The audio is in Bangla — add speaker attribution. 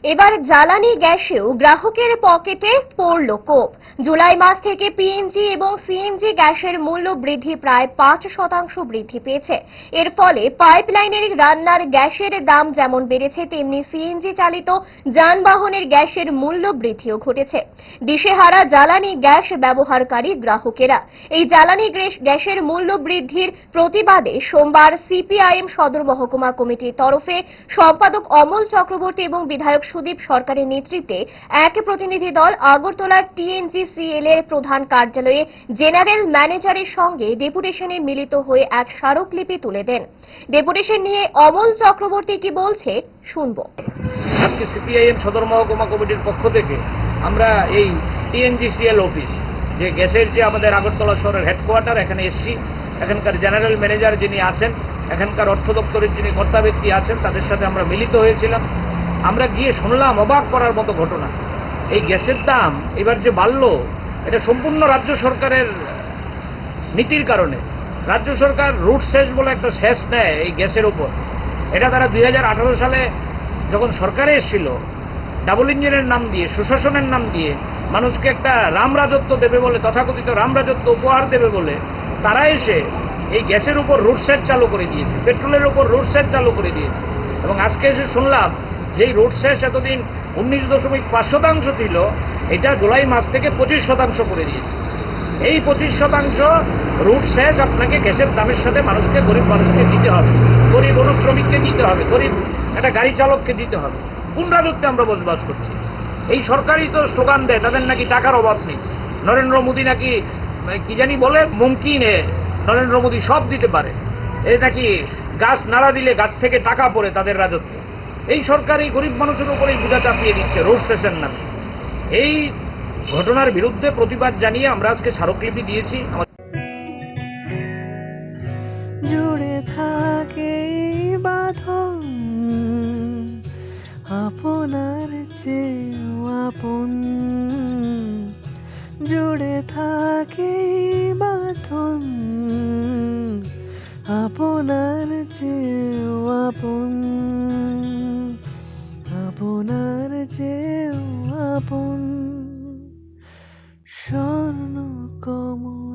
Speaker 1: এবার জ্বালানি গ্যাসেও গ্রাহকের পকেটে পড়ল কোপ। জুলাই মাস থেকে পিএনজি এবং সিএনজি গ্যাসের মূল্য বৃদ্ধি প্রায় 5% বৃদ্ধি পেয়েছে। এর ফলে পাইপলাইনের রান্নার গ্যাসের দাম যেমন বেড়েছে, তেমনি সিএনজি চালিত যানবাহনের গ্যাসের মূল্য বৃদ্ধিও ঘটেছে। দিশেহারা জ্বালানি গ্যাস ব্যবহারকারী গ্রাহকেরা। এই জ্বালানি গ্যাসের মূল্য বৃদ্ধির প্রতিবাদে সোমবার সিপিআইএম সদর মহকুমা কমিটির তরফে সম্পাদক অমল চক্রবর্তী এবং বিধায়ক সুদীপ সরকারের নেতৃত্বে এক প্রতিনিধি দল আগরতলার টিএনজিসিএল এর প্রধান কার্যালয়ে জেনারেল ম্যানেজারের সঙ্গে ডেপুটেশনে মিলিত হয়ে এক স্মারকলিপি তুলে দেন। ডেপুটেশন নিয়ে অমল চক্রবর্তী কি বলছে শুনবো।
Speaker 2: আজকে সিপিআইএম সদর মহকুমা কমিটির পক্ষ থেকে আমরা এই টিএনজিসিএল অফিস, যে গ্যাসের যে আমাদের আগরতলা শহরের হেডকোয়ার্টার, এখানে এসছি। এখানকার জেনারেল ম্যানেজার যিনি আছেন, এখানকার অর্থ দপ্তরের যিনি কর্তা ব্যক্তি আছেন, তাদের সাথে আমরা মিলিত হয়েছিলাম। আমরা গিয়ে শুনলাম অবাক করার মতো ঘটনা। এই গ্যাসের দাম এবার যে বাড়ল, এটা সম্পূর্ণ রাজ্য সরকারের নীতির কারণে। রাজ্য সরকার রুট সেস বলে একটা সেস নেয় এই গ্যাসের উপর। এটা তারা 2018 সালে যখন সরকারে এসেছিল, ডাবল ইঞ্জিনের নাম দিয়ে, সুশাসনের নাম দিয়ে মানুষকে একটা রামরাজত্ব দেবে বলে, তথাকথিত রামরাজত্ব উপহার দেবে বলে তারা এসে এই গ্যাসের উপর রুট সেস চালু করে দিয়েছে, পেট্রোলের উপর রুট সেস চালু করে দিয়েছে। এবং আজকে এসে শুনলাম যে এই রুট সেস এতদিন 19.5% ছিল, এটা জুলাই মাস থেকে 25% করে দিয়েছে। এই 25% রুট সেস আপনাকে গ্যাসের দামের সাথে মানুষকে, গরিব মানুষকে দিতে হবে, গরিব অনুশ্রমিককে দিতে হবে, গরিব একটা গাড়ি চালককে দিতে হবে। কোন রাজত্বে আমরা বসবাস করছি? এই সরকারই তো স্লোগান দেয় তাদের নাকি টাকার অভাব নেই। নরেন্দ্র মোদী নাকি কি জানি বলে, মুমকিনে নরেন্দ্র মোদী সব দিতে পারে। এই নাকি গাছ নাড়া দিলে গাছ থেকে টাকা পড়ে তাদের রাজত্বে। এই সরকার এই গরিব মানুষের উপরেই বোঝা চাপিয়ে দিচ্ছে রোড স্টেশন নামে। এই ঘটনার বিরুদ্ধে প্রতিবাদ জানিয়ে আমরা আজকে স্মারকলিপি দিয়েছি।
Speaker 3: জুড়ে থাকে বাঁধন আপনার চেয়েও আপন, জুড়ে থাকে বাঁধন আপনার চেয়েও আপন, আপনার চেয়েও আপন। স্বর্ণ কমল